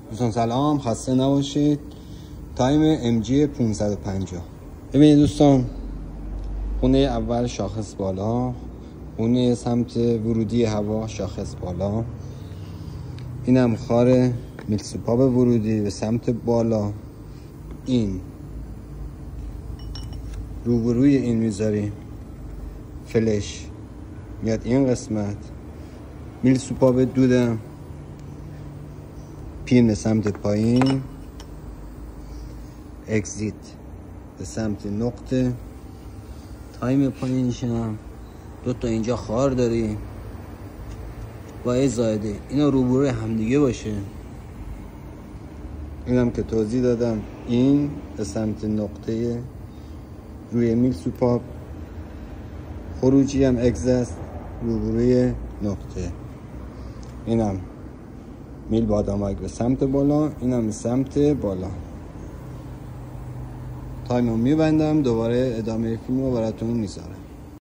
دوستان سلام، خسته نباشید. تایم MG 550. ببینید دوستان، خونه اول شاخص بالا، خونه سمت ورودی هوا شاخص بالا، این هم خار میلسوپاب ورودی به سمت بالا. این روبروی این میذاری فلش میاد این قسمت، میلسوپاب دودم پین به سمت پایین، اکزیت به سمت نقطه. تایم پایینشم دو تا اینجا خار داری با زایده، اینا روبروی همدیگه باشه. اینم که توضیح دادم، این به سمت نقطه روی میلسوپاب، خروجی هم اگزست روبروی نقطه. اینم میل بادامک به سمت بالا، اینم به سمت بالا. تایم رو میبندم، دوباره ادامه فیلم رو براتون میذارم.